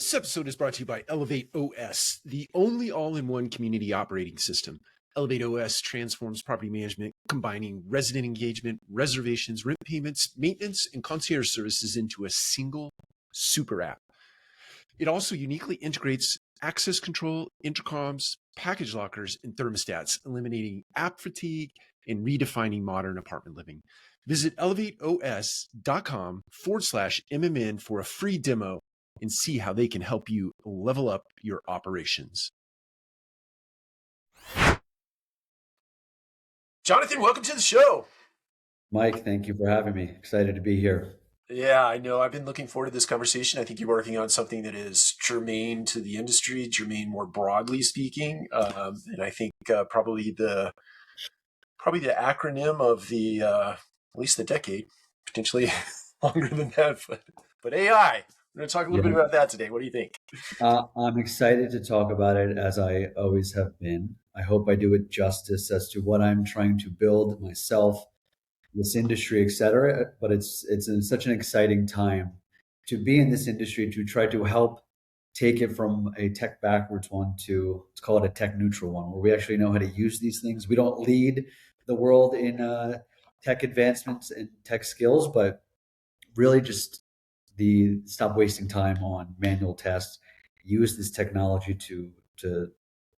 This episode is brought to you by Elevate OS, the only all-in-one community operating system. Elevate OS transforms property management, combining resident engagement, reservations, rent payments, maintenance, and concierge services into a single super app. It also uniquely integrates access control, intercoms, package lockers, and thermostats, eliminating app fatigue and redefining modern apartment living. Visit elevateos.com/MMN for a free demo and see how they can help you level up your operations. Jonathan, welcome to the show. Mike, thank you for having me. Excited to be here. Yeah, I know. I've been looking forward to this conversation. I think you're working on something that is germane to the industry, germane more broadly speaking, and I think probably the acronym of the at least the decade, potentially longer than that. But AI. We're going to talk a little bit about that today. What do you think? I'm excited to talk about it as I always have been. I hope I do it justice as to what I'm trying to build myself, this industry, etc. But it's such an exciting time to be in this industry, to try to help take it from a tech backwards one to, let's call it a tech neutral one, where we actually know how to use these things. We don't lead the world in tech advancements and tech skills, but really just stop wasting time on manual tests, use this technology to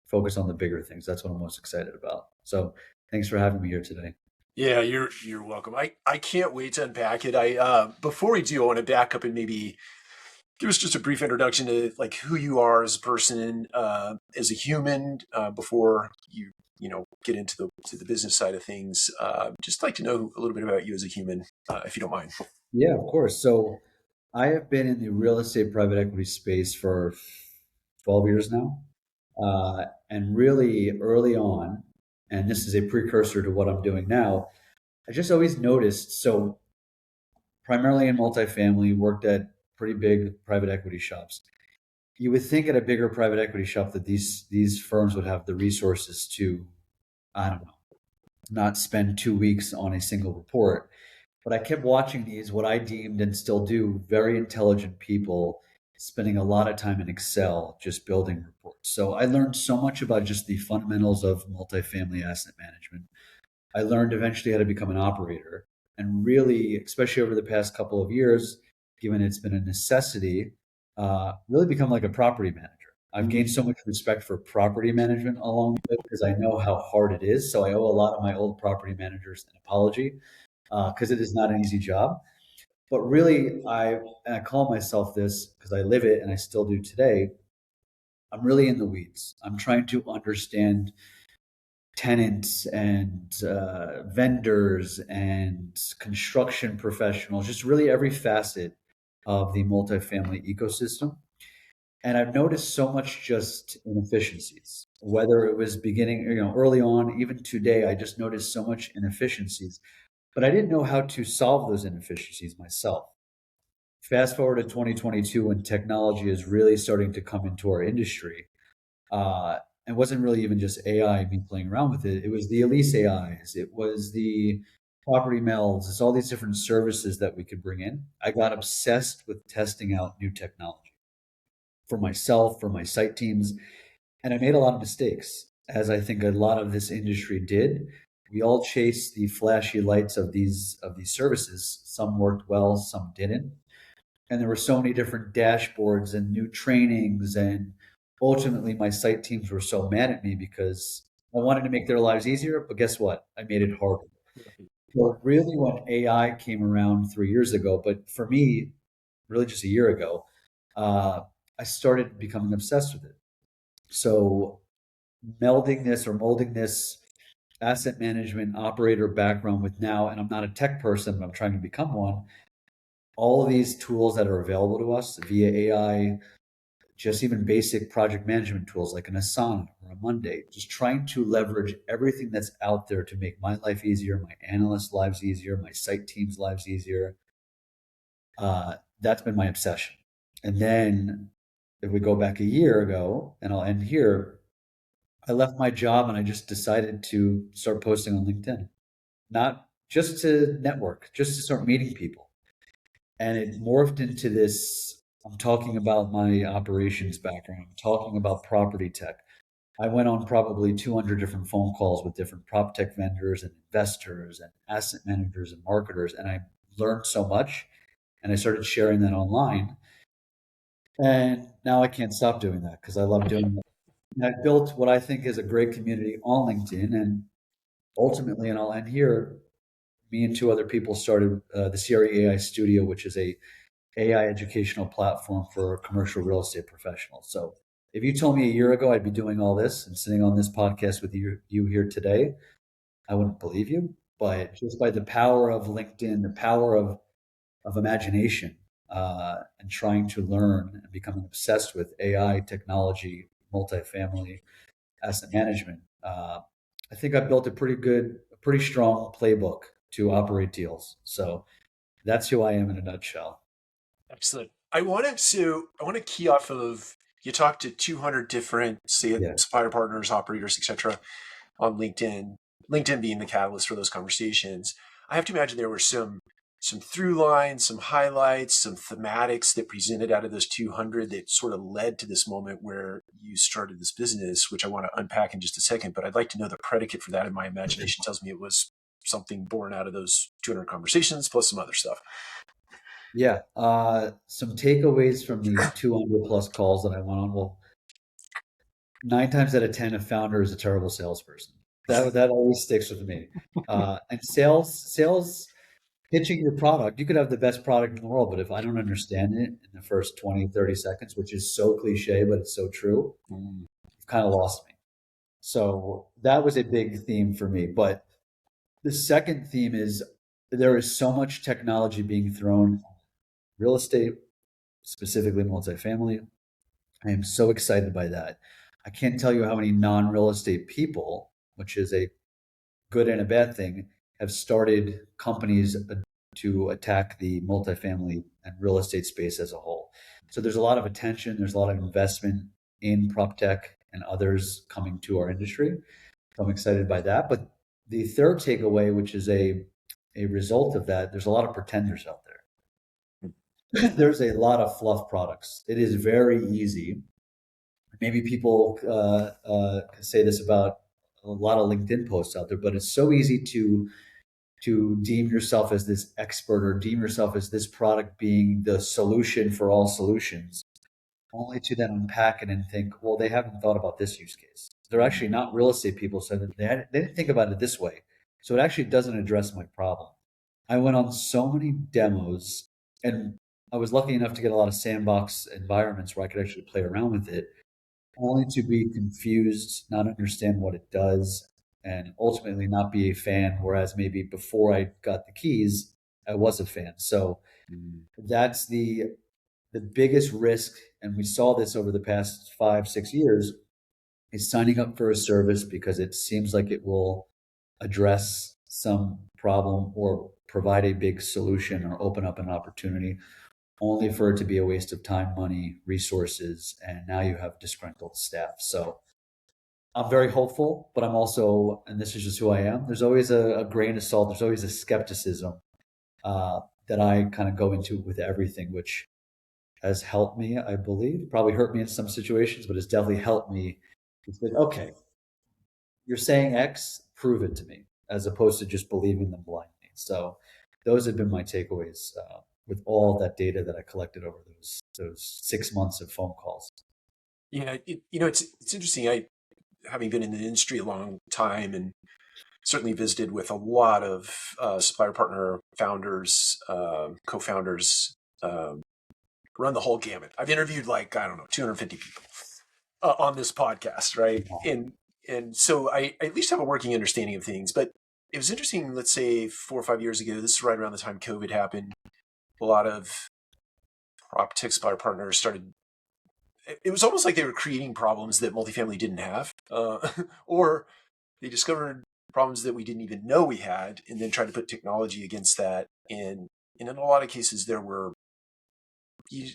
focus on the bigger things. That's what I'm most excited about. So thanks for having me here today. Yeah, you're welcome. I can't wait to unpack it. Before we do, I want to back up and maybe give us just a brief introduction to like who you are as a person, as a human, before you get into the business side of things. Just like to know a little bit about you as a human, if you don't mind. Yeah, of course. So I have been in the real estate private equity space for 12 years now. And really early on, and this is a precursor to what I'm doing now, I just always noticed, so primarily in multifamily, worked at pretty big private equity shops. You would think at a bigger private equity shop that these firms would have the resources to, I don't know, not spend 2 weeks on a single report. But I kept watching these, what I deemed and still do, very intelligent people spending a lot of time in Excel just building reports. So I learned so much about just the fundamentals of multifamily asset management. I learned eventually how to become an operator, and really, especially over the past couple of years, given it's been a necessity, really become like a property manager. I've gained so much respect for property management along with it because I know how hard it is. So I owe a lot of my old property managers an apology because it is not an easy job. But really, I call myself this because I live it and I still do today. I'm really in the weeds. I'm trying to understand tenants and vendors and construction professionals, just really every facet of the multifamily ecosystem. And I've noticed so much just inefficiencies, whether it was beginning, early on, even today, I just noticed so much inefficiencies, but I didn't know how to solve those inefficiencies myself. Fast forward to 2022 when technology is really starting to come into our industry. It wasn't really even just AI, me playing around with it. It was the Elise AIs. It was the property melds. It's all these different services that we could bring in. I got obsessed with testing out new technology for myself, for my site teams. And I made a lot of mistakes, as I think a lot of this industry did. We all chased the flashy lights of these services. Some worked well, some didn't. And there were so many different dashboards and new trainings. And ultimately, my site teams were so mad at me because I wanted to make their lives easier. But guess what? I made it harder. So really, when AI came around 3 years ago, but for me, really just a year ago, I started becoming obsessed with it. So melding this or molding this asset management operator background with now, and I'm not a tech person, but I'm trying to become one, all of these tools that are available to us via AI, just even basic project management tools like an Asana or a Monday, just trying to leverage everything that's out there to make my life easier, my analysts' lives easier, my site teams' lives easier. That's been my obsession. And then if we go back a year ago, and I'll end here, I left my job and I just decided to start posting on LinkedIn, not just to network, just to start meeting people. And it morphed into this I'm talking about my operations background. I'm talking about property tech. I went on probably 200 different phone calls with different prop tech vendors and investors and asset managers and marketers, and I learned so much. And I started sharing that online. And now I can't stop doing that because I love doing it. And I built what I think is a great community on LinkedIn. And ultimately, and I'll end here, me and two other people started the CRE AI Studio, which is a AI educational platform for commercial real estate professionals. So if you told me a year ago I'd be doing all this and sitting on this podcast with you here today, I wouldn't believe you. But just by the power of LinkedIn, the power of imagination, and trying to learn and becoming obsessed with AI technology, multifamily asset management, I think I built a pretty strong playbook to operate deals. So that's who I am in a nutshell. Excellent. I want to key off of you talked to 200 different say Yeah. supplier partners, operators, etc. on LinkedIn. LinkedIn being the catalyst for those conversations. I have to imagine there were some through lines, some highlights, some thematics that presented out of those 200 that sort of led to this moment where you started this business, which I want to unpack in just a second. But I'd like to know the predicate for that. And my imagination tells me it was something born out of those 200 conversations plus some other stuff. Yeah. Some takeaways from the 200 plus calls that I went on. Well, 9 times out of 10, a founder is a terrible salesperson. That always sticks with me. And sales, pitching your product, you could have the best product in the world, but if I don't understand it in the first 20, 30 seconds, which is so cliche, but it's so true, you've kind of lost me. So that was a big theme for me. But the second theme is there is so much technology being thrown on real estate, specifically multifamily. I am so excited by that. I can't tell you how many non-real estate people, which is a good and a bad thing, have started companies to attack the multifamily and real estate space as a whole. So there's a lot of attention, there's a lot of investment in PropTech and others coming to our industry. So I'm excited by that. But the third takeaway, which is a result of that, there's a lot of pretenders out there. There's a lot of fluff products. It is very easy. Maybe people say this about a lot of LinkedIn posts out there, but it's so easy to deem yourself as this expert or deem yourself as this product being the solution for all solutions, only to then unpack it and think, well, they haven't thought about this use case. They're actually not real estate people, so they didn't think about it this way. So it actually doesn't address my problem. I went on so many demos, and I was lucky enough to get a lot of sandbox environments where I could actually play around with it, only to be confused, not understand what it does, and ultimately not be a fan. Whereas maybe before I got the keys, I was a fan. So that's the biggest risk, and we saw this over the past 5, 6 years, is signing up for a service because it seems like it will address some problem or provide a big solution or open up an opportunity, only for it to be a waste of time, money, resources, and now you have disgruntled staff. So I'm very hopeful, but I'm also, and this is just who I am, there's always a grain of salt, there's always a skepticism that I kind of go into with everything, which has helped me, I believe. Probably hurt me in some situations, but it's definitely helped me. It's like, okay, you're saying X, prove it to me, as opposed to just believing them blindly. So those have been my takeaways with all that data that I collected over those 6 months of phone calls. Yeah, it's interesting. I having been in the industry a long time and certainly visited with a lot of supplier partner founders, co-founders, run the whole gamut. I've interviewed like I don't know 250 people on this podcast, right? And so I at least have a working understanding of things. But it was interesting. Let's say 4 or 5 years ago. This is right around the time COVID happened. A lot of PropTech supplier partners started. It was almost like they were creating problems that multifamily didn't have, or they discovered problems that we didn't even know we had, and then tried to put technology against that. And in a lot of cases, there were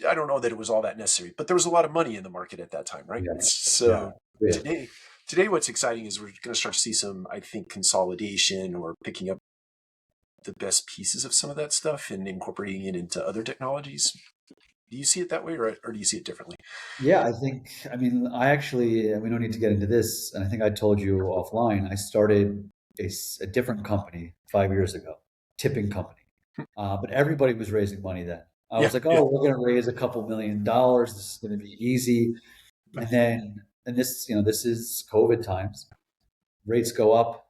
I don't know that it was all that necessary, but there was a lot of money in the market at that time, right? Yeah, yeah, So yeah. today, what's exciting is we're going to start to see some, I think, consolidation or picking up the best pieces of some of that stuff and incorporating it into other technologies. Do you see it that way, or do you see it differently? Yeah, I mean, we don't need to get into this. And I think I told you offline, I started a different company 5 years ago, tipping company. But everybody was raising money then. I Yeah, was like, yeah. oh, we're going to raise a couple $1 million. This is going to be easy. And this is COVID times. Rates go up,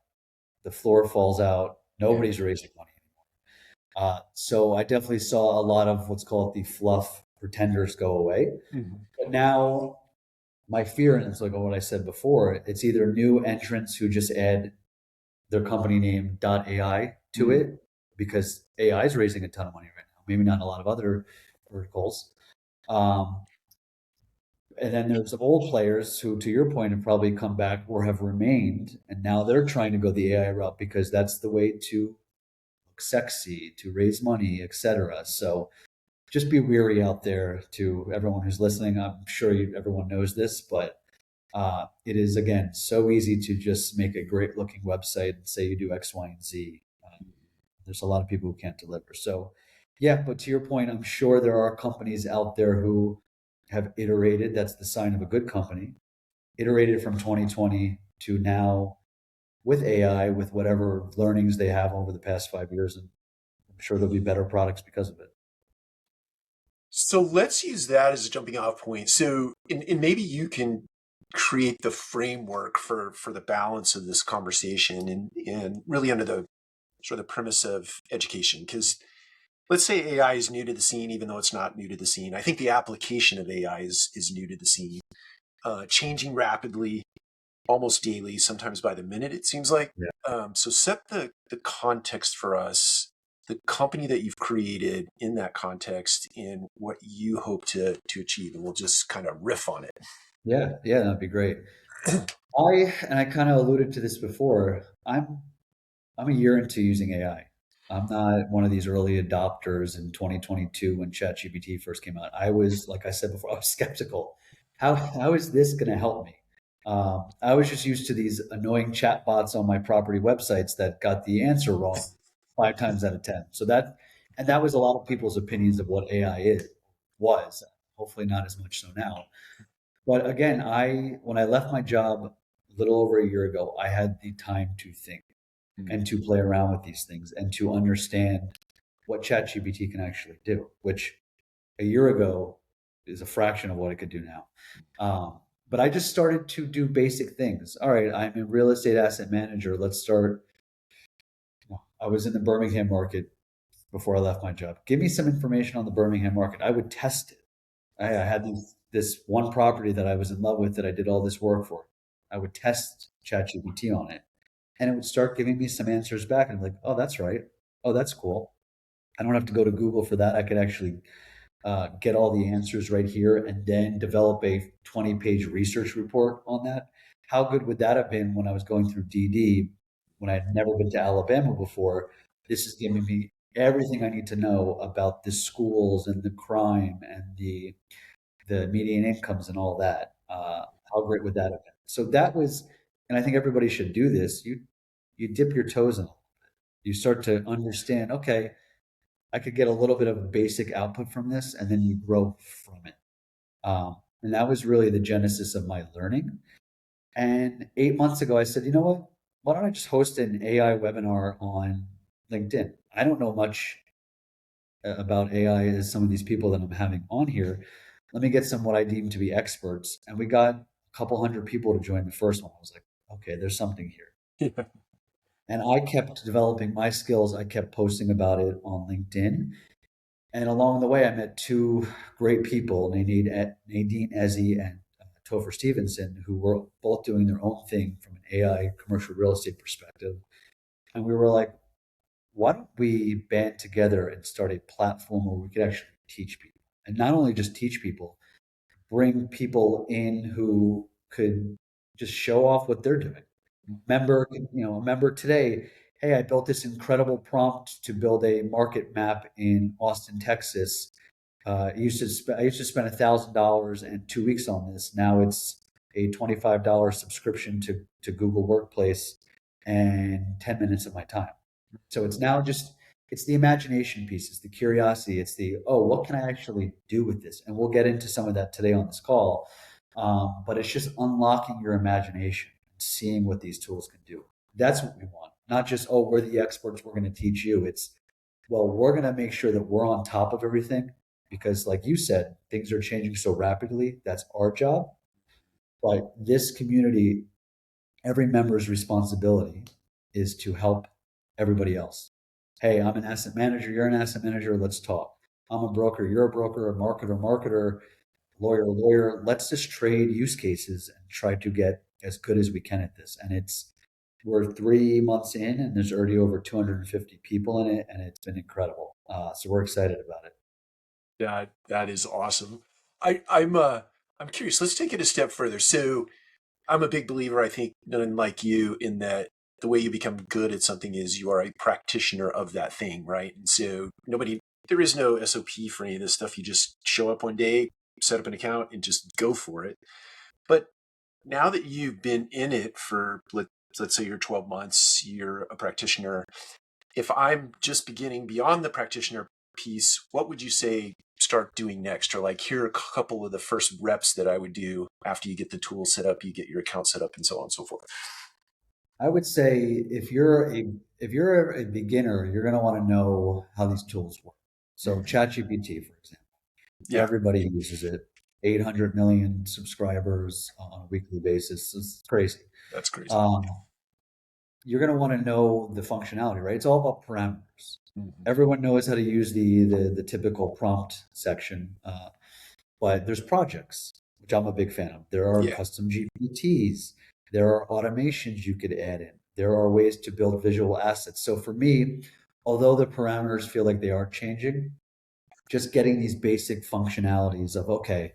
the floor falls out. Yeah. Nobody's raising money. So I definitely saw a lot of what's called the fluff pretenders go away. Mhm. But now my fear, and it's like what I said before, it's either new entrants who just add their company name .ai to Mhm. it because AI is raising a ton of money right now. Maybe not a lot of other verticals. Um, and then there's old players who, to your point, have probably come back or have remained, and now they're trying to go the AI route because that's the way to look sexy, to raise money, etc. So just be weary out there to everyone who's listening. I'm sure everyone knows this, but it is, again, so easy to just make a great looking website and say you do X, Y, and Z. There's a lot of people who can't deliver. So, yeah, but to your point, I'm sure there are companies out there who have iterated. That's the sign of a good company. Iterated from 2020 to now with AI, with whatever learnings they have over the past 5 years. And I'm sure there'll be better products because of it. So let's use that as a jumping off point. So, and maybe you can create the framework for the balance of this conversation, and really under the sort of the premise of education. Because let's say AI is new to the scene, even though it's not new to the scene. I think the application of AI is new to the scene, changing rapidly, almost daily, sometimes by the minute, it seems like. Yeah. So set the context for us, the company that you've created in that context, and what you hope to achieve, and we'll just kind of riff on it. Yeah, yeah, that'd be great. I kind of alluded to this before. I'm a year into using AI. I'm not one of these early adopters in 2022 when ChatGPT first came out. I was, like I said before, I was skeptical. How is this going to help me? I was just used to these annoying chatbots on my property websites that got the answer wrong 5 times out of 10. And that was a lot of people's opinions of what AI was. Hopefully not as much so now. But again, when I left my job a little over a year ago, I had the time to think and to play around with these things and to understand what ChatGPT can actually do, which a year ago is a fraction of what it could do now. But I just started to do basic things. All right, I'm a real estate asset manager. Let's start. I was in the Birmingham market before I left my job. Give me some information on the Birmingham market. I would test it. I had this one property that I was in love with that I did all this work for. I would test ChatGPT on it, and it would start giving me some answers back. And I'm like, oh, that's right. Oh, that's cool. I don't have to go to Google for that. I could actually get all the answers right here and then develop a 20-page research report on that. How good would that have been when I was going through DD when I had never been to Alabama before? This is giving me everything I need to know about the schools and the crime and the median incomes and all that. How great would that have been? So that was, and I think everybody should do this. You dip your toes in it. You start to understand. Okay, I could get a little bit of basic output from this, and then you grow from it. And that was really the genesis of my learning. And 8 months ago, I said, you know what? Why don't I just host an AI webinar on LinkedIn? I don't know much about AI as some of these people that I'm having on here. Let me get some what I deem to be experts. And we got a couple hundred people to join the first one. I was like, okay, there's something here. Yeah. And I kept developing my skills. I kept posting about it on LinkedIn. And along the way, I met two great people, Nadine Ezzi and Topher Stevenson, who were both doing their own thing from an AI commercial real estate perspective. And we were like, why don't we band together and start a platform where we could actually teach people? And not only just teach people, bring people in who could just show off what they're doing. A member today, hey, I built this incredible prompt to build a market map in Austin, Texas. I used to spend $1,000 and 2 weeks on this. Now it's a $25 subscription to Google Workplace and 10 minutes of my time. So it's now just it's the imagination piece, it's the curiosity, it's the, oh, what can I actually do with this? And we'll get into some of that today on this call. But it's just unlocking your imagination and seeing what these tools can do. That's what we want. Not just, oh, we're the experts, we're going to teach you. It's, well, we're going to make sure that we're on top of everything because, like you said, things are changing so rapidly. That's our job. But this community, every member's responsibility is to help everybody else. Hey, I'm an asset manager, you're an asset manager, let's talk. I'm a broker, you're a broker, a marketer, lawyer. Let's just trade use cases and try to get as good as we can at this. And we're 3 months in and there's already over 250 people in it and it's been incredible. So we're excited about it. That is awesome. I'm curious. Let's take it a step further. So I'm a big believer, I think, none like you, in that the way you become good at something is you are a practitioner of that thing, right? And so there is no SOP for any of this stuff. You just show up one day, set up an account, and just go for it. But now that you've been in it for, let's say you're 12 months, you're a practitioner. If I'm just beginning beyond the practitioner piece, what would you say start doing next? Or like, here are a couple of the first reps that I would do after you get the tool set up, you get your account set up, and so on and so forth. I would say if you're a beginner, you're going to want to know how these tools work. So ChatGPT, for example, everybody uses it. 800 million subscribers on a weekly basis. It's crazy. That's crazy. You're going to want to know the functionality, right? It's all about parameters. Everyone knows how to use the typical prompt section, but there's projects, which I'm a big fan of. There are custom GPTs. There are automations you could add in. There are ways to build visual assets. So for me, although the parameters feel like they are changing, just getting these basic functionalities of, okay,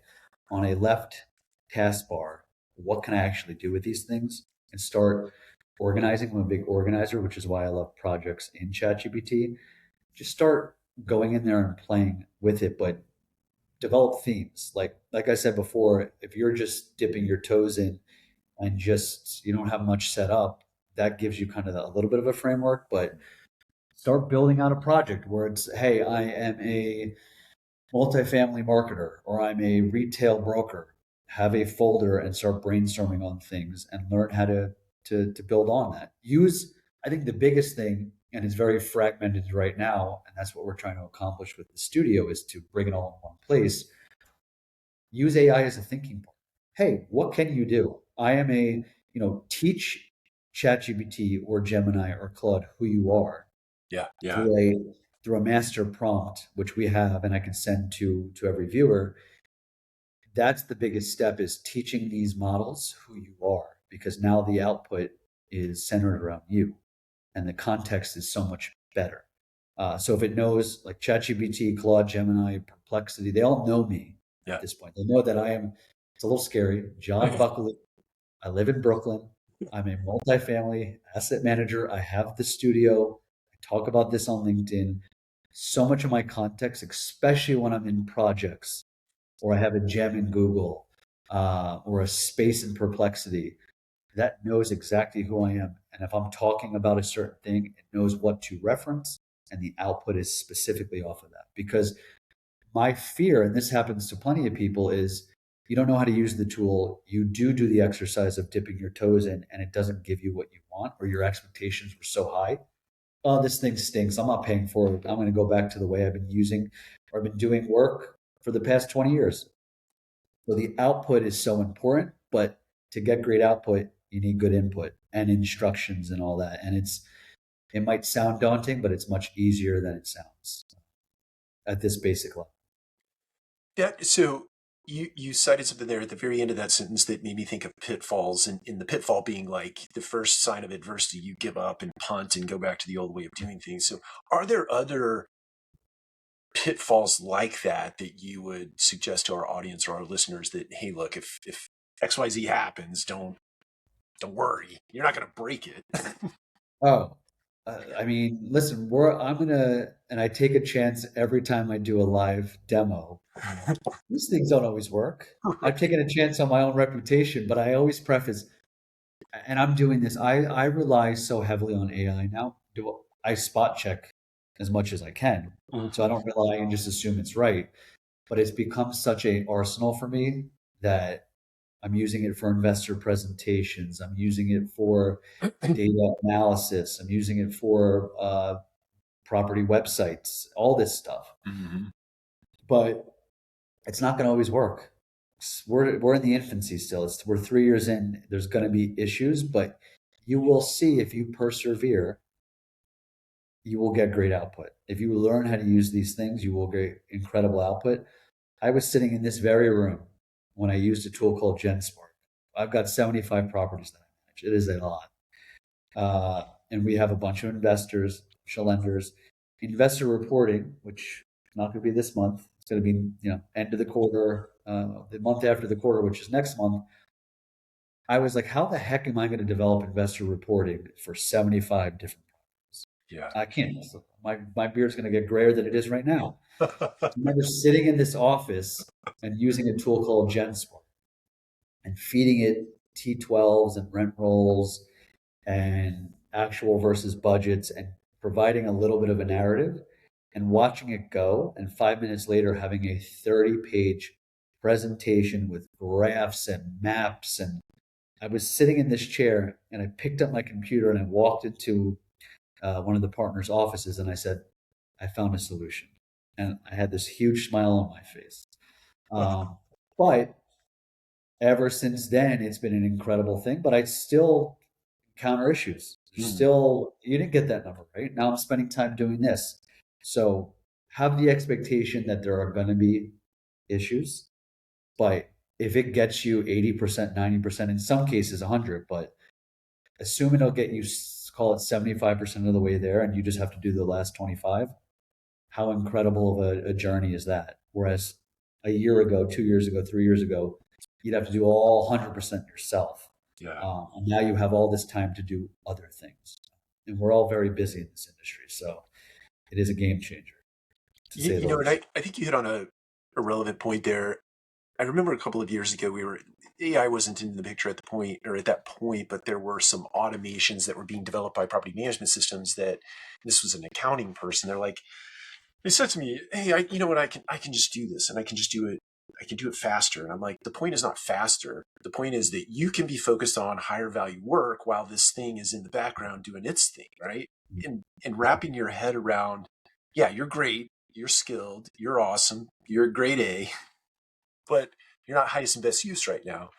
on a left taskbar, what can I actually do with these things? And start organizing. I'm a big organizer, which is why I love projects in ChatGPT. Just start going in there and playing with it, but develop themes. Like I said before, if you're just dipping your toes in and just you don't have much set up, that gives you kind of a little bit of a framework, but start building out a project where it's, hey, I am a multifamily marketer or I'm a retail broker. Have a folder and start brainstorming on things and learn how to build on that. I think the biggest thing, and it's very fragmented right now, and that's what we're trying to accomplish with the studio, is to bring it all in one place. Use AI as a thinking part. Hey, what can you do? I am teach ChatGPT or Gemini or Claude who you are. Yeah. Through a master prompt, which we have, and I can send to every viewer. That's the biggest step, is teaching these models who you are, because now the output is centered around you and the context is so much better. So if it knows, like ChatGPT, Claude, Gemini, Perplexity, they all know me at this point. They know that it's a little scary, John Buckelew. I live in Brooklyn. I'm a multifamily asset manager. I have the studio. I talk about this on LinkedIn. So much of my context, especially when I'm in projects, or I have a gem in Google, or a space in Perplexity, that knows exactly who I am. And if I'm talking about a certain thing, it knows what to reference, and the output is specifically off of that. Because my fear, and this happens to plenty of people, is you don't know how to use the tool. You do the exercise of dipping your toes in, and it doesn't give you what you want, or your expectations were so high. Oh, this thing stinks. I'm not paying for it. I'm going to go back to the way I've been using or been doing work for the past 20 years. So the output is so important, but to get great output, you need good input and instructions and all that. And it might sound daunting, but it's much easier than it sounds at this basic level. Yeah. So you cited something there at the very end of that sentence that made me think of pitfalls, and in the pitfall being like the first sign of adversity, you give up and punt and go back to the old way of doing things. So are there other pitfalls like that you would suggest to our audience or our listeners that, hey, look, if XYZ happens, don't worry, you're not going to break it? Listen, and I take a chance every time I do a live demo. These things don't always work. I've taken a chance on my own reputation, but I always preface, and I'm doing this, I rely so heavily on AI now. I spot check as much as I can. So I don't rely and just assume it's right. But it's become such a arsenal for me that I'm using it for investor presentations. I'm using it for data analysis. I'm using it for property websites, all this stuff. Mhm. But it's not going to always work. We're in the infancy still. We're 3 years in. There's going to be issues, but you will see if you persevere, you will get great output. If you learn how to use these things, you will get incredible output. I was sitting in this very room when I used a tool called GenSpark. I've got 75 properties that I manage. It is a lot. And we have a bunch of investors, lenders, investor reporting, which is not going to be this month. It's going to be, end of the quarter, the month after the quarter, which is next month. I was like, how the heck am I going to develop investor reporting for 75 different properties? Yeah. I can't. My beard's going to get grayer than it is right now. I remember sitting in this office and using a tool called GenSpark and feeding it T12s and rent rolls and actual versus budgets and providing a little bit of a narrative and watching it go. And 5 minutes later, having a 30-page presentation with graphs and maps. And I was sitting in this chair and I picked up my computer and I walked into one of the partners' offices and I said, I found a solution. And I had this huge smile on my face. But ever since then, it's been an incredible thing. But I still counter issues. Still, you didn't get that number, right? Now I'm spending time doing this. So have the expectation that there are going to be issues. But if it gets you 80%, 90%, in some cases 100, but assume it'll get you, call it 75% of the way there, and you just have to do the last 25. How incredible of a journey is that? Whereas a year ago, 2 years ago, 3 years ago, you'd have to do all 100% yourself. Yeah. And now you have all this time to do other things. And we're all very busy in this industry. So it is a game changer. And I think you hit on a relevant point there. I remember a couple of years ago, AI wasn't in the picture at that point, but there were some automations that were being developed by property management systems this was an accounting person. They said to me, hey, you know what, I can just do this and I can just do it. I can do it faster. And I'm like, the point is not faster. The point is that you can be focused on higher value work while this thing is in the background doing its thing, right? And wrapping your head around, yeah, you're great, you're skilled, you're awesome, you're a grade A, but you're not highest and best use right now.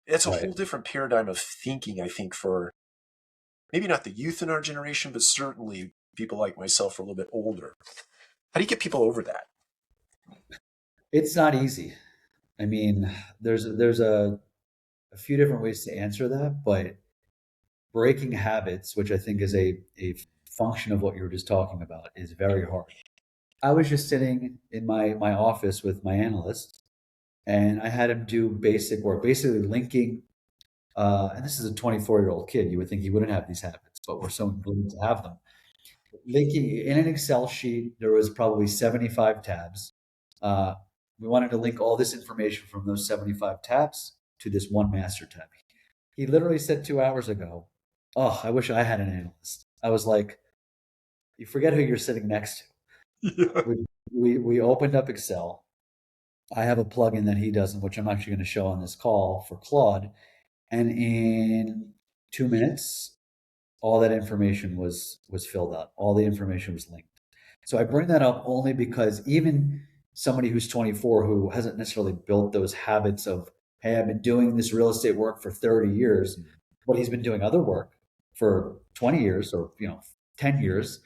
It's a whole different paradigm of thinking, I think, for maybe not the youth in our generation, but certainly people like myself are a little bit older. How do you get people over that? It's not easy. I mean, there's a few different ways to answer that, but breaking habits, which I think is a function of what you were just talking about, is very hard. I was just sitting in my office with my analyst, and I had him do basic work, basically linking. And this is a 24-year-old kid. You would think he wouldn't have these habits, but we're so glued to have them. Linking in an Excel sheet, there was probably 75 tabs. We wanted to link all this information from those 75 tabs to this one master tab. He literally said 2 hours ago, oh, I wish I had an analyst. I was like, you forget who you're sitting next to. Yeah. We opened up Excel. I have a plugin that he doesn't, which I'm actually going to show on this call for Claude. And in 2 minutes, all that information was filled out. All the information was linked. So I bring that up only because even somebody who's 24 who hasn't necessarily built those habits of, hey, I've been doing this real estate work for 30 years, but he's been doing other work for 20 years or 10 years.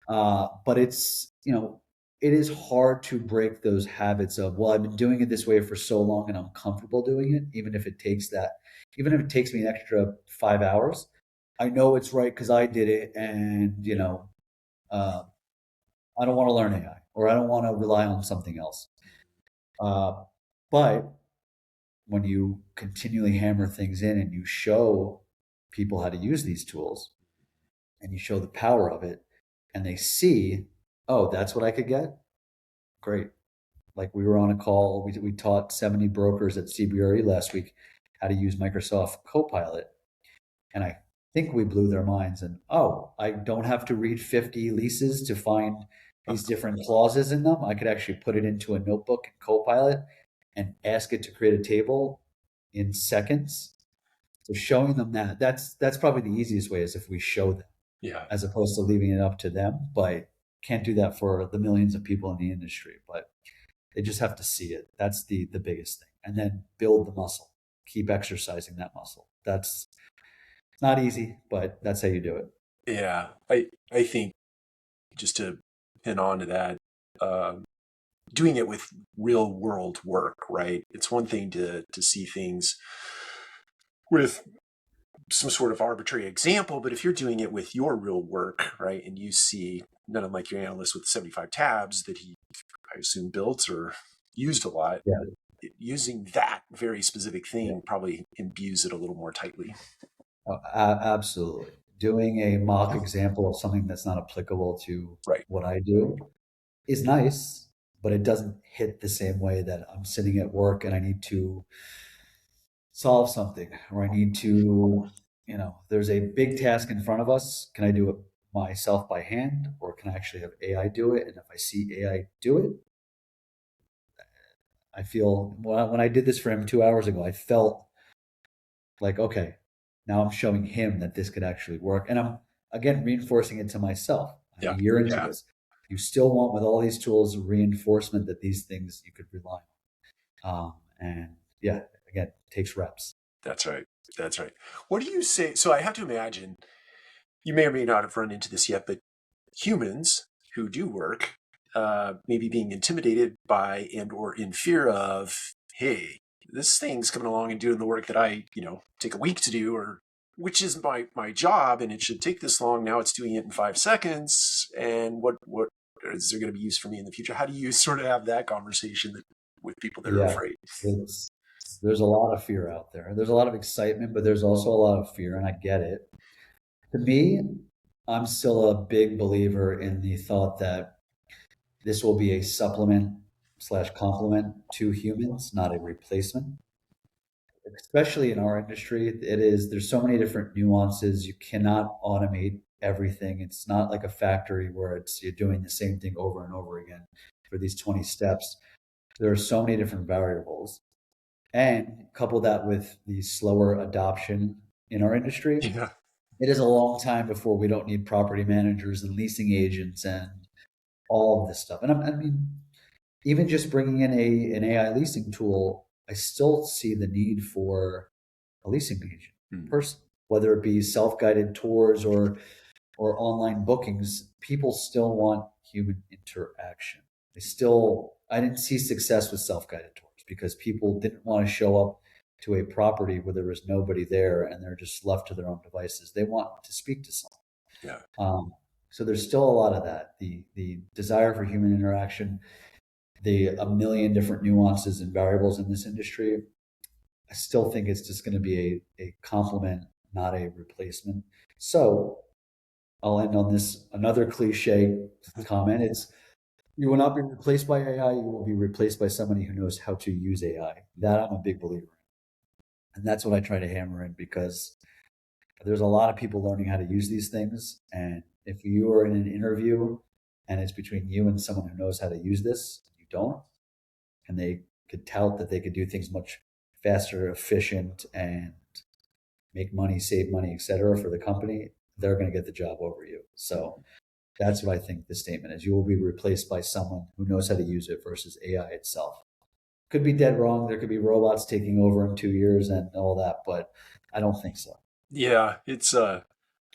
But it's, it is hard to break those habits of, well, I've been doing it this way for so long and I'm comfortable doing it, even if it takes me an extra 5 hours. I know it's right because I did it, and I don't want to learn AI or I don't want to rely on something else. But when you continually hammer things in and you show people how to use these tools and you show the power of it and they see, oh, that's what I could get? Great. Like we were on a call, we taught 70 brokers at CBRE last week how to use Microsoft Copilot. And I think we blew their minds. And oh, I don't have to read 50 leases to find these different clauses in them. I could actually put it into a notebook and Copilot and ask it to create a table in seconds. So showing them that's probably the easiest way, is if we show them, Yeah. as opposed to leaving it up to them. But can't do that for the millions of people in the industry. But they just have to see it. That's the biggest thing. And then build the muscle. Keep exercising that muscle. That's not easy, but that's how you do it. Yeah. I think, just to pin on to that, doing it with real world work, right? It's one thing to see things with some sort of arbitrary example, but if you're doing it with your real work, right, and you see, none unlike your analyst with 75 tabs that he, I assume, built or used a lot, Yeah. using that very specific thing probably imbues it a little more tightly. Absolutely. Doing a mock example of something that's not applicable to Right. what I do is nice, but it doesn't hit the same way that I'm sitting at work and I need to solve something, or I need to, there's a big task in front of us. Can I do it myself by hand, or can I actually have AI do it? And if I see AI do it, I feel, when I did this for him 2 hours ago, I felt like, okay, now I'm showing him that this could actually work. And I'm, again, reinforcing it to myself. I'm Yeah. a year into this. You still want, with all these tools, reinforcement that these things you could rely on. And yeah, again, it takes reps. That's right. That's right. What do you say? So I have to imagine, you may or may not have run into this yet, but humans who do work, maybe being intimidated by and or in fear of, hey, this thing's coming along and doing the work that I, take a week to do, or which is my job, and it should take this long. Now it's doing it in 5 seconds. And what is there going to be used for me in the future? How do you sort of have that conversation with people that are Yeah, afraid? there's a lot of fear out there. There's a lot of excitement, but there's also a lot of fear, and I get it. To me, I'm still a big believer in the thought that this will be a supplement slash complement to humans, not a replacement. Especially in our industry, there's so many different nuances. You cannot automate everything. It's not like a factory where you're doing the same thing over and over again for these 20 steps. There are so many different variables. And couple that with the slower adoption in our industry, Yeah. it is a long time before we don't need property managers and leasing agents and all of this stuff. And I mean, even just bringing in an AI leasing tool, I still see the need for a leasing agent person, whether it be self-guided tours or online bookings. People still want human interaction. I didn't see success with self-guided tours because people didn't want to show up to a property where there was nobody there and they're just left to their own devices. They want to speak to someone. Yeah. So there's still a lot of that. The desire for human interaction, a million different nuances and variables in this industry. I still think it's just going to be a complement, not a replacement. So I'll end on this, another cliche comment. It's, you will not be replaced by AI. You will be replaced by somebody who knows how to use AI. That I'm a big believer in. And that's what I try to hammer in, because there's a lot of people learning how to use these things. And if you are in an interview and it's between you and someone who knows how to use this, you don't, and they could tout that they could do things much faster, efficient, and make money, save money, et cetera, for the company, they're going to get the job over you. So that's what I think the statement is. You will be replaced by someone who knows how to use it versus AI itself. Could be dead wrong. There could be robots taking over in 2 years and all that, but I don't think so. Yeah, it's I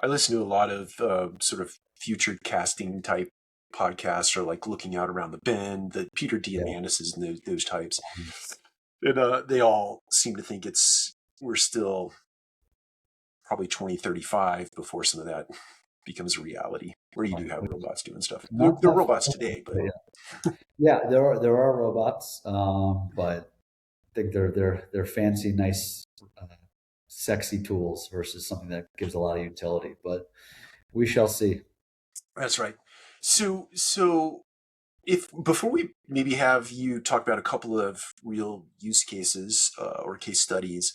listen to a lot of sort of future casting type podcasts, or like Looking Out Around the Bend, the Peter Diamandis and those types. And they all seem to think we're still probably 2035 before some of that becomes a reality, where you do have robots doing stuff. They're robots today, but yeah, there are robots, but I think they're fancy, nice, sexy tools versus something that gives a lot of utility. But we shall see. That's right. So if before we maybe have you talk about a couple of real use cases or case studies,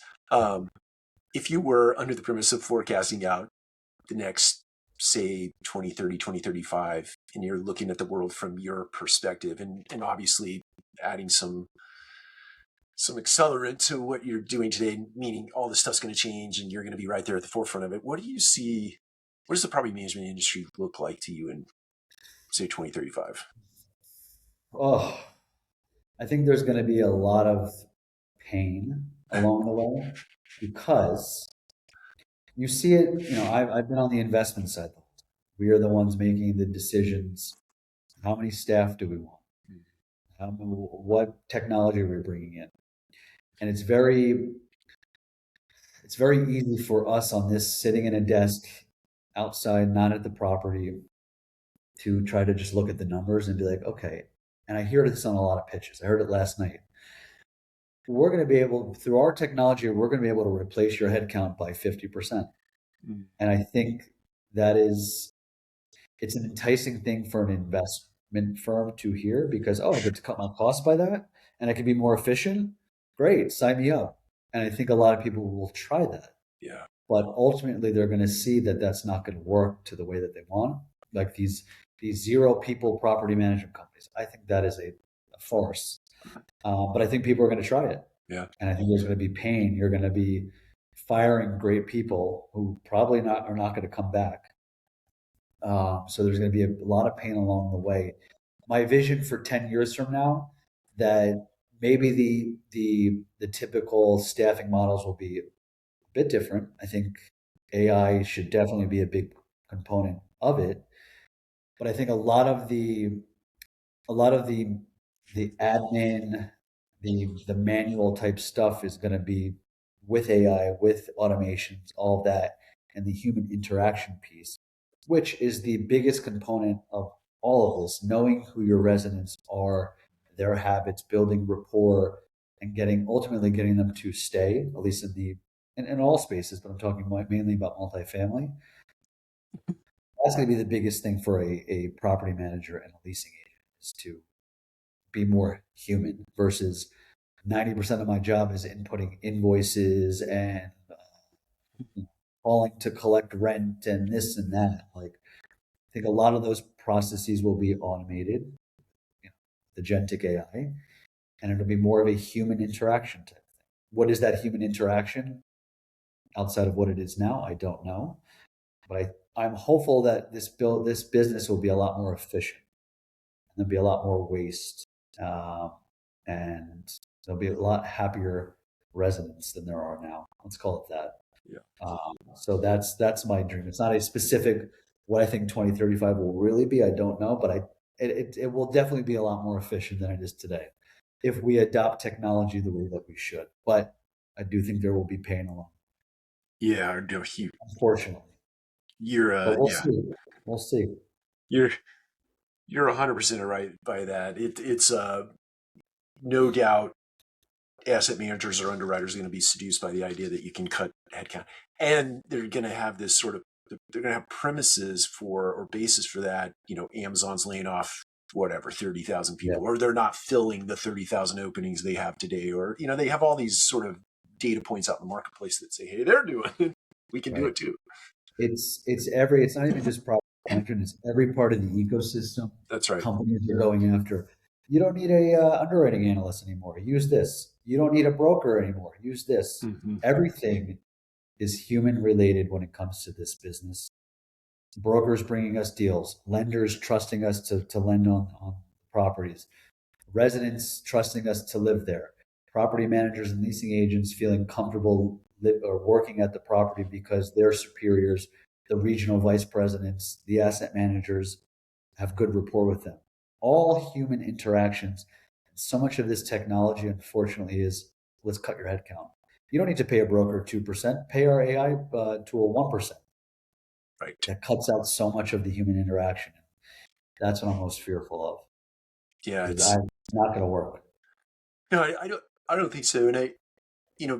if you were under the premise of forecasting out the next, say, 2030, 2035, and you're looking at the world from your perspective, and obviously adding some accelerant to what you're doing today, meaning all this stuff's going to change and you're going to be right there at the forefront of it. What do you see? What does the property management industry look like to you in, say, 2035? Oh, I think there's going to be a lot of pain along the way because you see it. I've been on the investment side. We are the ones making the decisions. How many staff do we want? What technology are we bringing in? And it's very easy for us on this sitting in a desk outside, not at the property, to try to just look at the numbers and be like, okay. And I hear this on a lot of pitches. I heard it last night. We're going to be able, through our technology, we're going to be able to replace your headcount by 50%. And I think it's an enticing thing for an investment firm to hear because, I get to cut my costs by that and I can be more efficient. Great, sign me up. And I think a lot of people will try that. Yeah. But ultimately, they're going to see that that's not going to work to the way that they want. Like these zero people property management companies. I think that is a farce. But I think people are going to try it. Yeah. And I think there's going to be pain. You're going to be firing great people who probably are not going to come back. So there's going to be a lot of pain along the way. My vision for 10 years from now, that maybe the typical staffing models will be a bit different. I think AI should definitely be a big component of it. But I think a lot of the admin, the manual type stuff is going to be with AI, with automations, all of that, and the human interaction piece, which is the biggest component of all of this, knowing who your residents are, their habits, building rapport, and ultimately getting them to stay, at least in all spaces, but I'm talking mainly about multifamily. That's going to be the biggest thing for a property manager and a leasing agent, is to be more human versus 90% of my job is inputting invoices and calling to collect rent and this and that. Like, I think a lot of those processes will be automated, the agentic AI, and it'll be more of a human interaction type thing. What is that human interaction outside of what it is now? I don't know, but I'm hopeful that this business will be a lot more efficient, and there'll be a lot more waste, and there'll be a lot happier residents than there are now. Let's call it that. Yeah. So that's my dream. It's not a specific what I think 2035 will really be. I don't know, but it will definitely be a lot more efficient than it is today if we adopt technology the way that we should. But I do think there will be pain along. Yeah. No, Unfortunately, but we'll see. We'll see. You're 100% right by that. It's no doubt asset managers or underwriters are going to be seduced by the idea that you can cut headcount, and they're going to have this they're going to have premises for or basis for that. Amazon's laying off 30,000 people, or they're not filling the 30,000 openings they have today, or they have all these sort of data points out in the marketplace that say, hey, they're doing it, we can do it too. It's not even just property management, it's every part of the ecosystem. That's right. Companies are going after. You don't need a underwriting analyst anymore. Use this. You don't need a broker anymore. Use this. Mm-hmm. Everything is human related when it comes to this business. Brokers bringing us deals, lenders trusting us to lend on properties, residents trusting us to live there, property managers and leasing agents feeling comfortable or working at the property because their superiors, the regional vice presidents, the asset managers, have good rapport with them. All human interactions. So much of this technology, unfortunately, is let's cut your head count. You don't need to pay a broker 2%. Pay our AI tool 1%. Right. That cuts out so much of the human interaction. That's what I'm most fearful of. Yeah, it's not going to work. No, I don't think so. And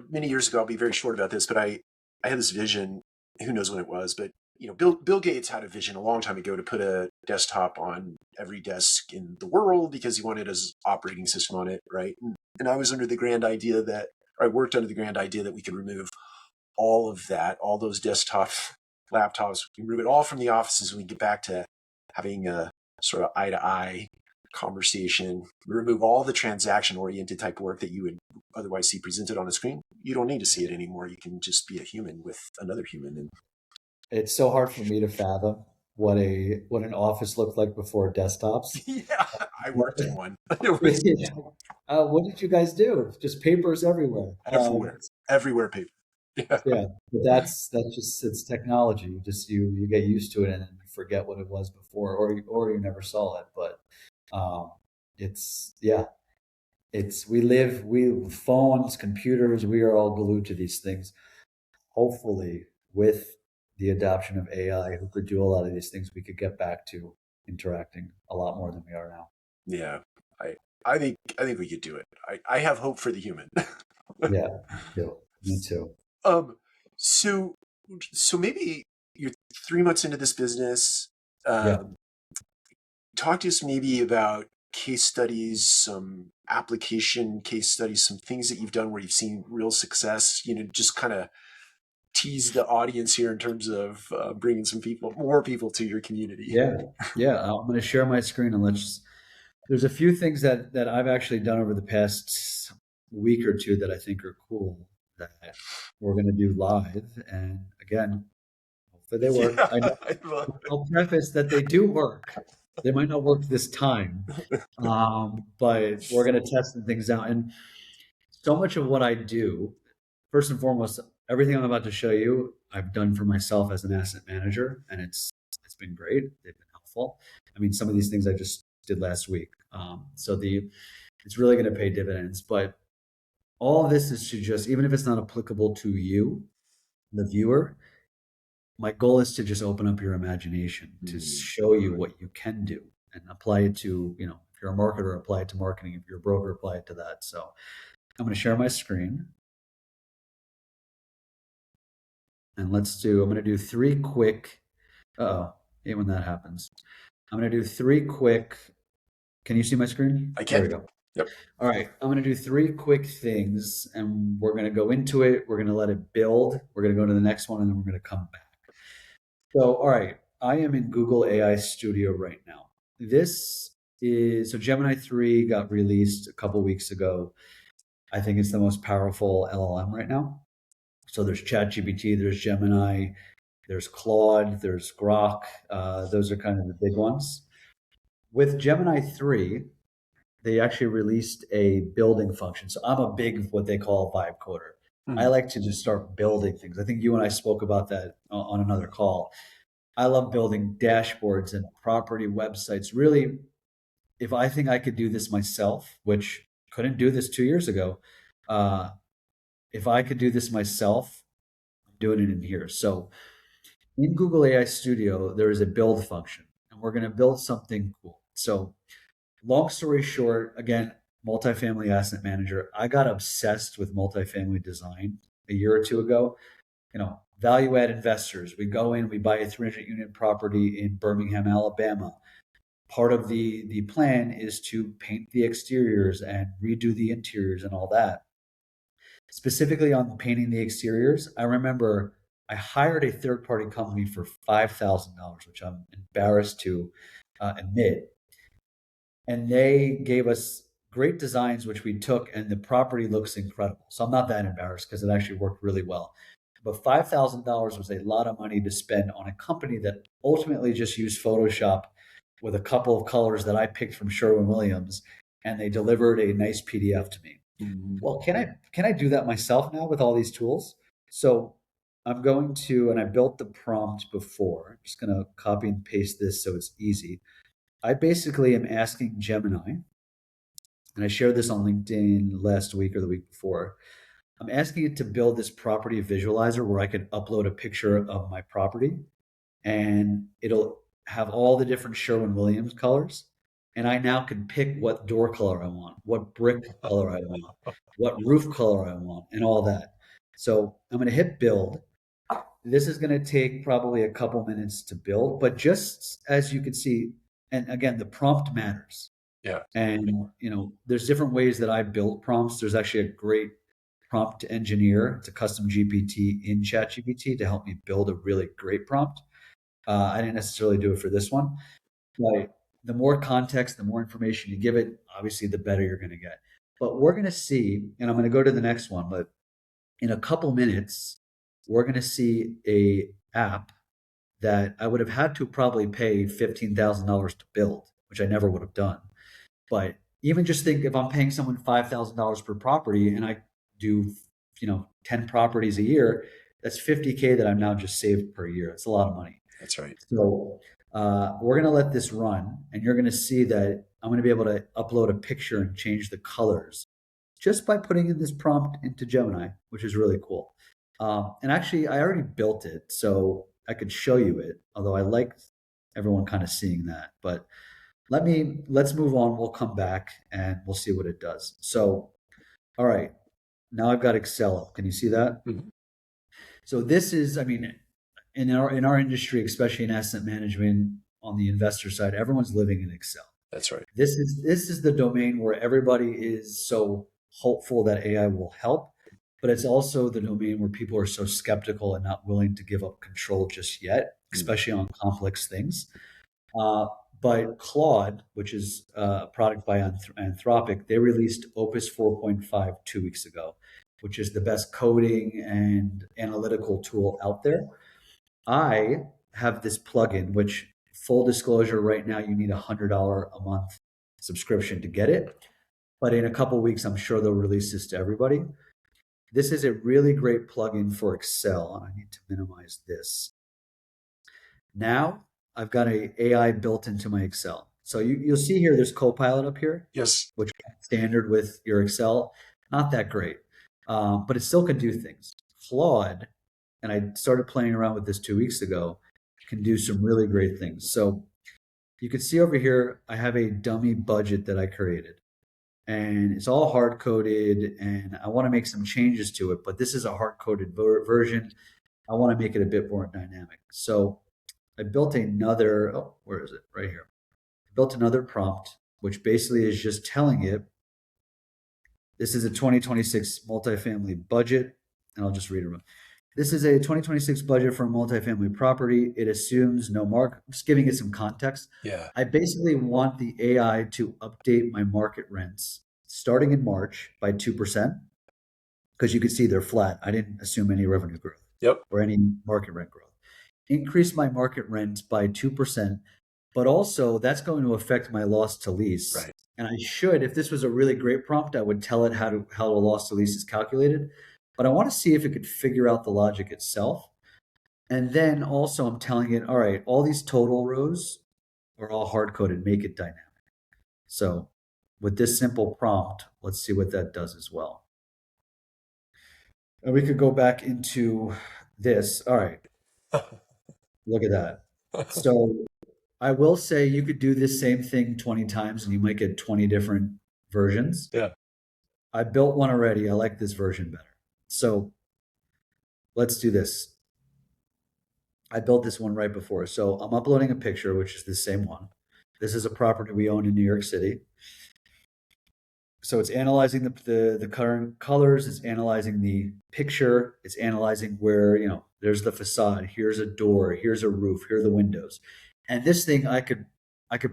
many years ago, I'll be very short about this, but I had this vision. Who knows when it was, but Bill Gates had a vision a long time ago to put a desktop on every desk in the world because he wanted his operating system on it, right? And I was under the grand idea I worked under the grand idea that we could remove all of that, all those desktop laptops. We remove it all from the offices and we get back to having a sort of eye to eye conversation. We remove all the transaction oriented type work that you would otherwise see presented on a screen. You don't need to see it anymore. You can just be a human with another human. And It's so hard for me to fathom what an office looked like before desktops. yeah, I worked in one. It was What did you guys do? Just papers everywhere. everywhere paper. Yeah. Yeah, but that's just it's technology. You get used to it and then you forget what it was before, or you never saw it. But it's yeah, it's we phones, computers. We are all glued to these things. Hopefully, with the adoption of AI, who could do a lot of these things, we could get back to interacting a lot more than we are now. Yeah. I think we could do it. I have hope for the human. Yeah, me too. Um, so maybe you're 3 months into this business. Yeah. Talk to us maybe about case studies, some application case studies, some things that you've done where you've seen real success. Just kind of tease the audience here in terms of bringing more people to your community. Yeah. I'm going to share my screen and there's a few things that I've actually done over the past week or two that I think are cool that we're going to do live. And again, hopefully they work. Yeah, I'll preface that they do work. They might not work this time, but we're going to test some things out. And so much of what I do, first and foremost, everything I'm about to show you, I've done for myself as an asset manager, and it's been great. They've been helpful. I mean, some of these things I just did last week. It's really going to pay dividends. But all of this is to just, even if it's not applicable to you, the viewer, my goal is to just open up your imagination to show you what you can do and apply it to, if you're a marketer, apply it to marketing. If you're a broker, apply it to that. So I'm going to share my screen. And I'm going to do three quick, hate when that happens. I'm going to do three quick, can you see my screen? I can. There we go. Yep. All right. I'm going to do three quick things and we're going to go into it. We're going to let it build. We're going to go to the next one and then we're going to come back. So, all right. I am in Google AI Studio right now. So Gemini 3 got released a couple weeks ago. I think it's the most powerful LLM right now. So there's ChatGPT, there's Gemini, there's Claude, there's Grok. Those are kind of the big ones. With Gemini 3, they actually released a building function. So I'm a big, what they call vibe coder. I like to just start building things. I think you and I spoke about that on another call. I love building dashboards and property websites. Really, if I think I could do this myself, which couldn't do this 2 years ago, if I could do this myself, I'm doing it in here. So in Google AI Studio, there is a build function, and we're going to build something cool. So long story short, again, multifamily asset manager. I got obsessed with multifamily design a year or two ago. Value add investors. We go in, we buy a 300 unit property in Birmingham, Alabama. Part of the plan is to paint the exteriors and redo the interiors and all that. Specifically on painting the exteriors, I remember I hired a third-party company for $5,000, which I'm embarrassed to admit. And they gave us great designs, which we took, and the property looks incredible. So I'm not that embarrassed because it actually worked really well. But $5,000 was a lot of money to spend on a company that ultimately just used Photoshop with a couple of colors that I picked from Sherwin-Williams, and they delivered a nice PDF to me. Well, can I do that myself now with all these tools? So I'm going to, and I built the prompt before. I'm just going to copy and paste this so it's easy. I basically am asking Gemini, and I shared this on LinkedIn last week or the week before. I'm asking it to build this property visualizer where I could upload a picture of my property, and it'll have all the different Sherwin-Williams colors. And I now can pick what door color I want, what brick color I want, what roof color I want, and all that. So I'm going to hit build. This is going to take probably a couple minutes to build, but just as you can see, and again, the prompt matters. Yeah. And, there's different ways that I build prompts. There's actually a great prompt engineer. It's a custom GPT in ChatGPT to help me build a really great prompt. I didn't necessarily do it for this one. But the more context, the more information you give it, obviously, the better you're going to get. But we're going to see, and I'm going to go to the next one, but in a couple minutes, we're going to see a app that I would have had to probably pay $15,000 to build, which I never would have done. But even just think if I'm paying someone $5,000 per property and I do, 10 properties a year, that's 50K that I'm now just saved per year. It's a lot of money. That's right. So we're going to let this run, and you're going to see that I'm going to be able to upload a picture and change the colors just by putting in this prompt into Gemini, which is really cool. And actually, I already built it, so I could show you it, although I like everyone kind of seeing that. But let's move on. We'll come back and we'll see what it does. So, all right, now I've got Excel up. Can you see that? Mhm. So this is, in our industry, especially in asset management on the investor side, everyone's living in Excel. That's right. This is the domain where everybody is so hopeful that AI will help, but it's also the domain where people are so skeptical and not willing to give up control just yet, especially on complex things. But Claude, which is a product by Anthropic, they released Opus 4.5 2 weeks ago, which is the best coding and analytical tool out there. I have this plugin, which, full disclosure, right now you need $100 a month subscription to get it. But in a couple of weeks, I'm sure they'll release this to everybody. This is a really great plugin for Excel, and I need to minimize this. Now I've got an AI built into my Excel. So you'll see here, there's Copilot up here, Yes. which is standard with your Excel. Not that great, but it still can do things. Claude, and I started playing around with this 2 weeks ago, can do some really great things. So you can see over here, I have a dummy budget that I created. And it's all hard coded, and I want to make some changes to it, but this is a hard coded version. I want to make it a bit more dynamic. So I built another, where is it? Right here. I built another prompt, which basically is just telling it, this is a 2026 multifamily budget, and I'll just read it. This is a 2026 budget for a multifamily property. It assumes no mark. I'm just giving it some context. Yeah. I basically want the AI to update my market rents starting in March by 2%, because you can see they're flat. I didn't assume any revenue growth or any market rent growth. Increase my market rent by 2%, but also that's going to affect my loss to lease. Right. And I should, if this was a really great prompt, I would tell it how a loss to lease is calculated. But I want to see if it could figure out the logic itself. And then also I'm telling it, all right, all these total rows are all hard-coded, make it dynamic. So with this simple prompt, let's see what that does as well. And we could go back into this. All right, look at that. So I will say you could do this same thing 20 times and you might get 20 different versions. Yeah. I built one already. I like this version better. So let's do this. I built this one right before. So I'm uploading a picture, which is the same one. This is a property we own in New York City. So it's analyzing the current colors. It's analyzing the picture. It's analyzing where, there's the facade. Here's a door. Here's a roof. Here are the windows. And this thing I could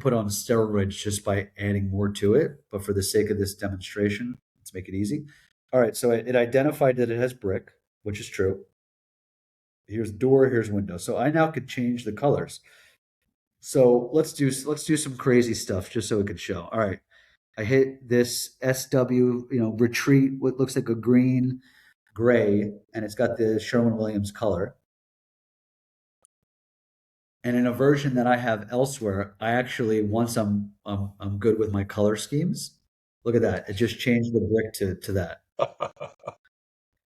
put on steroids just by adding more to it. But for the sake of this demonstration, let's make it easy. All right. So it identified that it has brick, which is true. Here's door, here's window. So I now could change the colors. So let's do some crazy stuff just so it could show. All right. I hit this SW, retreat, what looks like a green, gray, and it's got the Sherwin-Williams color. And in a version that I have elsewhere, I actually, once I'm good with my color schemes, look at that. It just changed the brick to that.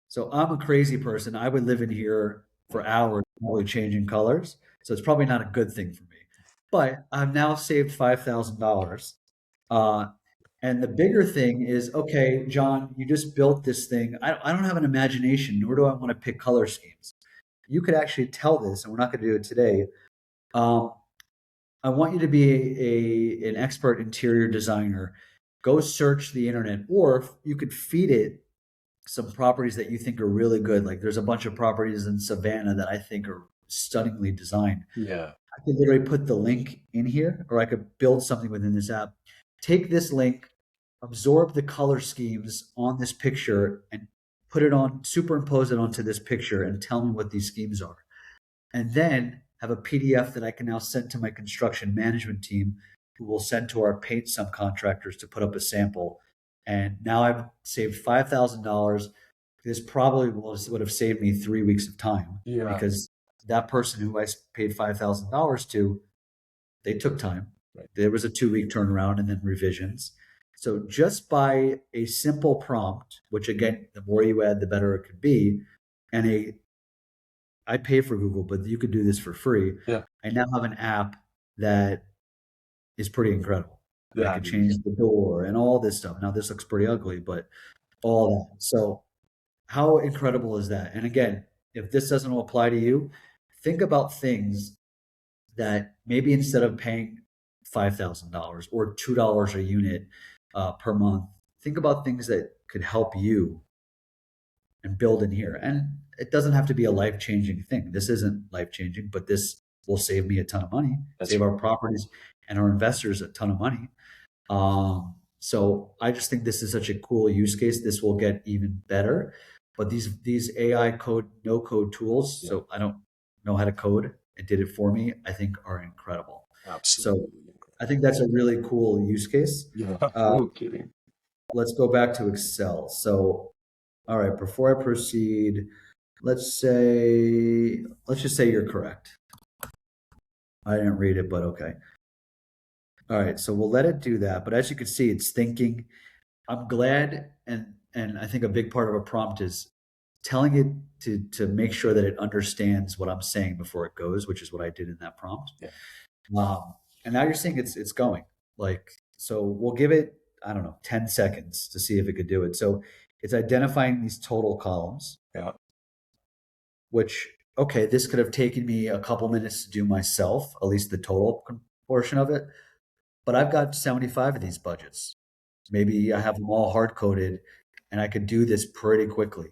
So I'm a crazy person. I would live in here for hours probably changing colors. So it's probably not a good thing for me. But I've now saved $5,000. And the bigger thing is, okay, John, you just built this thing. I don't have an imagination, nor do I want to pick color schemes. You could actually tell this, and we're not going to do it today. I want you to be an expert interior designer. Go search the internet, or you could feed it some properties that you think are really good. Like there's a bunch of properties in Savannah that I think are stunningly designed. Yeah. I could literally put the link in here, or I could build something within this app. Take this link, absorb the color schemes on this picture, and superimpose it onto this picture, and tell me what these schemes are. And then have a PDF that I can now send to my construction management team, who will send to our paint subcontractors to put up a sample. And now I've saved $5,000. This probably would have saved me 3 weeks of time, because that person who I paid $5,000 to, they took time. Right. There was a 2-week turnaround and then revisions. So just by a simple prompt, which again, the more you add, the better it could be, and I pay for Google, but you could do this for free. Yeah. I now have an app that is pretty incredible. Yeah, I can change the door and all this stuff. Now this looks pretty ugly, but all that. So how incredible is that? And again, if this doesn't apply to you, think about things that maybe instead of paying $5,000 or $2 a unit per month, think about things that could help you and build in here. And it doesn't have to be a life-changing thing. This isn't life-changing, but this will save me a ton of money, save our properties and our investors a ton of money. So I just think this is such a cool use case. This will get even better. But these AI code, no code tools, so I don't know how to code, it did it for me, I think are incredible. Absolutely. So I think that's a really cool use case. Yeah, no kidding. Let's go back to Excel. So, all right, before I proceed, let's just say you're correct. I didn't read it, but okay. All right, so we'll let it do that. But as you can see, it's thinking. I'm glad, and I think a big part of a prompt is telling it to make sure that it understands what I'm saying before it goes, which is what I did in that prompt. Yeah. And now you're seeing it's going. So we'll give it, I don't know, 10 seconds to see if it could do it. So it's identifying these total columns. Yeah. Which, okay, this could have taken me a couple minutes to do myself, at least the total portion of it. But I've got 75 of these budgets. Maybe I have them all hard-coded, and I could do this pretty quickly.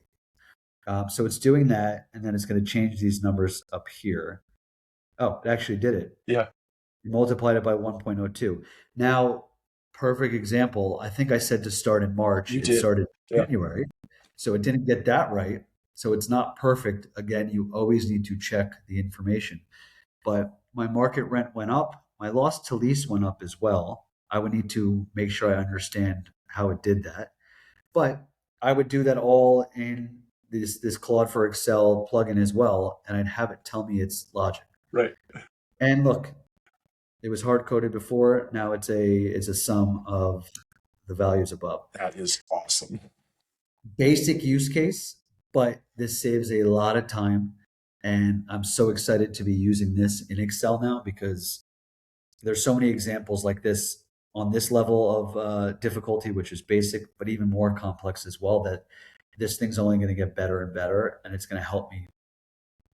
So it's doing that, and then it's going to change these numbers up here. Oh, it actually did it. Yeah. You multiplied it by 1.02. Now, perfect example, I think I said to start in March. It started January. So it didn't get that right. So it's not perfect. Again, you always need to check the information. But my market rent went up. My loss to lease went up as well. I would need to make sure I understand how it did that. But I would do that all in this Claude for Excel plugin as well, and I'd have it tell me its logic. Right. And look, it was hard coded before. Now it's a sum of the values above. That is awesome. Basic use case, but this saves a lot of time. And I'm so excited to be using this in Excel now, because there's so many examples like this on this level of difficulty, which is basic, but even more complex as well, that this thing's only going to get better and better. And it's going to help me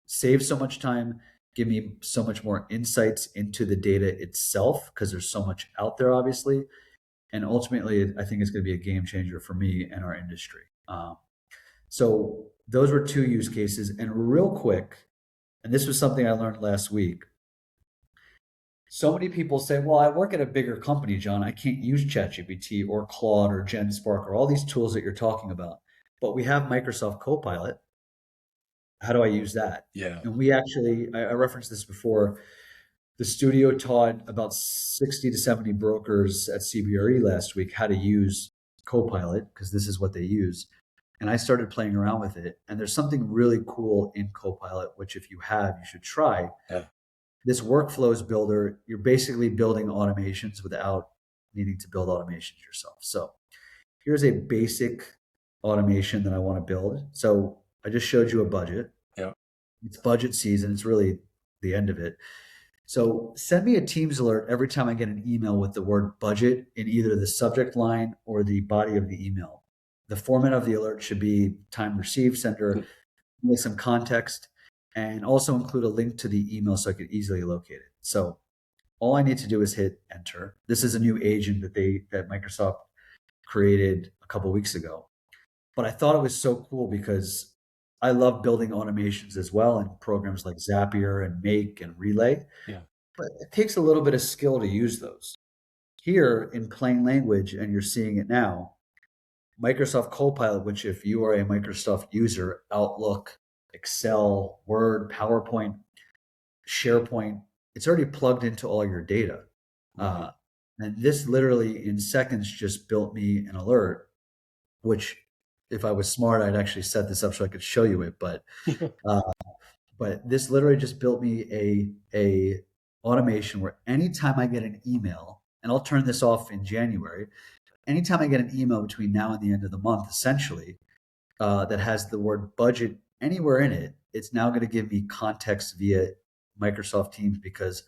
save so much time, give me so much more insights into the data itself, because there's so much out there, obviously. And ultimately, I think it's going to be a game changer for me and our industry. So those were two use cases. And real quick, and this was something I learned last week. So many people say, well, I work at a bigger company, John. I can't use ChatGPT or Claude or GenSpark or all these tools that you're talking about. But we have Microsoft Copilot. How do I use that? Yeah. And we actually, I referenced this before, the studio taught about 60 to 70 brokers at CBRE last week how to use Copilot, because this is what they use. And I started playing around with it. And there's something really cool in Copilot, which if you have, you should try. Yeah. This workflows builder, you're basically building automations without needing to build automations yourself. So here's a basic automation that I want to build. So I just showed you a budget. Yeah. It's budget season. It's really the end of it. So send me a Teams alert every time I get an email with the word budget in either the subject line or the body of the email. The format of the alert should be time received, sender, with some context, and also include a link to the email so I could easily locate it. So all I need to do is hit enter. This is a new agent that Microsoft created a couple of weeks ago. But I thought it was so cool because I love building automations as well in programs like Zapier and Make and Relay. Yeah. But it takes a little bit of skill to use those. Here in plain language, and you're seeing it now, Microsoft Copilot, which if you are a Microsoft user, Outlook, Excel, Word, PowerPoint, SharePoint, it's already plugged into all your data. Right. And this literally in seconds just built me an alert, which if I was smart, I'd actually set this up so I could show you it. Uh, but this literally just built me a automation where anytime I get an email, and I'll turn this off in January, anytime I get an email between now and the end of the month, essentially, that has the word budget anywhere in it, it's now going to give me context via Microsoft Teams because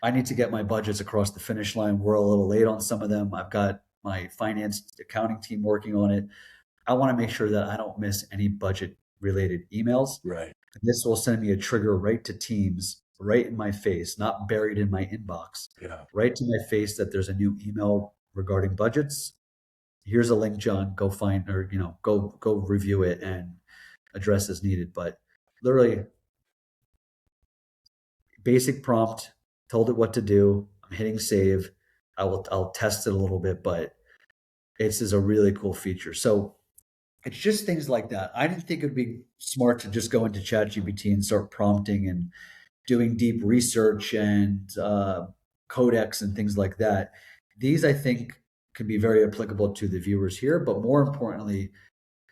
I need to get my budgets across the finish line. We're a little late on some of them. I've got my finance accounting team working on it. I want to make sure that I don't miss any budget related emails. Right. This will send me a trigger right to Teams, right in my face, not buried in my inbox, Yeah. right to my face that there's a new email regarding budgets. Here's a link, John. Go find or go review it and address as needed. But literally, basic prompt, told it what to do. I'm hitting save. I'll test it a little bit, but this is a really cool feature. So it's just things like that. I didn't think it would be smart to just go into ChatGPT and start prompting and doing deep research and codecs and things like that. These, I think, can be very applicable to the viewers here, but more importantly,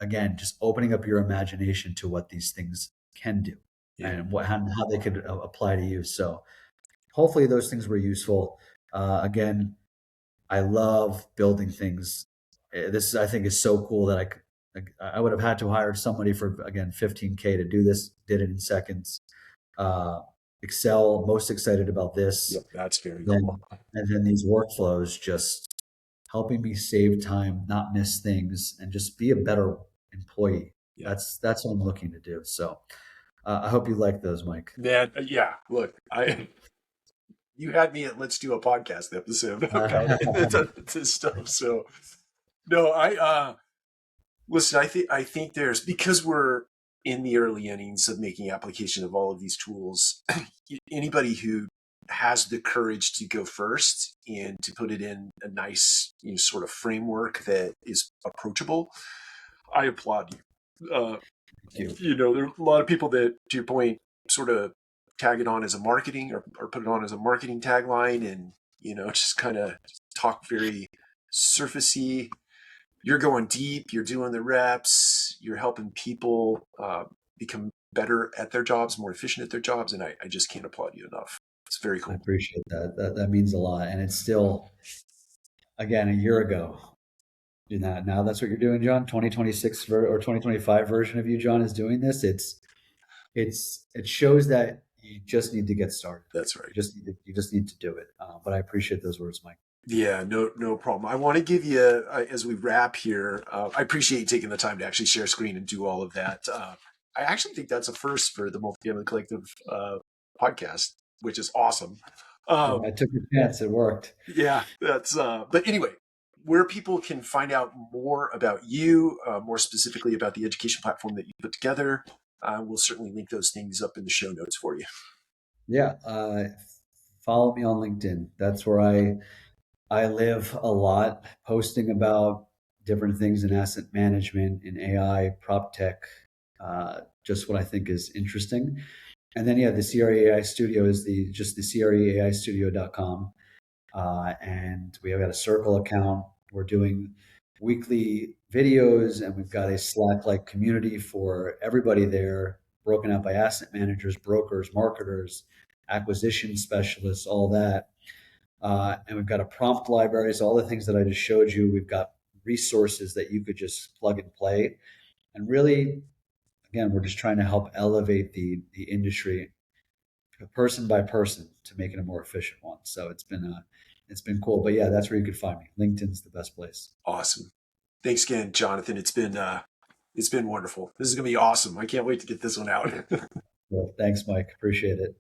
again, just opening up your imagination to what these things can do and how they could apply to you. So hopefully those things were useful. Again, I love building things. This I think is so cool that I would have had to hire somebody for again $15K to do this. Did it in seconds. Excel, most excited about this. Yep, that's very Then, cool. and then these workflows just helping me save time, not miss things, and just be a better employee. Yeah. That's what I'm looking to do. So I hope you like those, Mike. Man, yeah. Look, you had me at let's do a podcast episode about this stuff. So no, listen, I think there's because we're in the early innings of making application of all of these tools. Anybody who has the courage to go first and to put it in a nice, sort of framework that is approachable, I applaud you. Thank you. There are a lot of people that, to your point, sort of tag it on as a marketing or put it on as a marketing tagline and, just kind of talk very surfacey. You're going deep, you're doing the reps, you're helping people become better at their jobs, more efficient at their jobs. And I just can't applaud you enough. It's very I cool. appreciate that. That means a lot. And it's still, again, a year ago. Now that's what you're doing, John. 2026 or 2025 version of you, John, is doing this. It shows that you just need to get started. That's right. You just need to do it. But I appreciate those words, Mike. Yeah, no problem. I want to give you, as we wrap here, I appreciate you taking the time to actually share screen and do all of that. I actually think that's a first for the Multifamily Collective podcast, which is awesome. I took a chance. It worked. Yeah, but anyway, where people can find out more about you, more specifically about the education platform that you put together, we'll certainly link those things up in the show notes for you. Yeah. Follow me on LinkedIn. That's where I live a lot, posting about different things in asset management, in AI, PropTech, just what I think is interesting. And then, the CRE AI Studio is the CREAIstudio.com. And we have got a Circle account. We're doing weekly videos, and we've got a Slack-like community for everybody there, broken out by asset managers, brokers, marketers, acquisition specialists, all that. And we've got a prompt library, so all the things that I just showed you. We've got resources that you could just plug and play. And really, again, we're just trying to help elevate the industry person by person to make it a more efficient one. So it's been cool. But yeah, that's where you could find me. LinkedIn's the best place. Awesome. Thanks again, Jonathan. It's been wonderful. This is gonna be awesome. I can't wait to get this one out. Well, thanks, Mike. Appreciate it.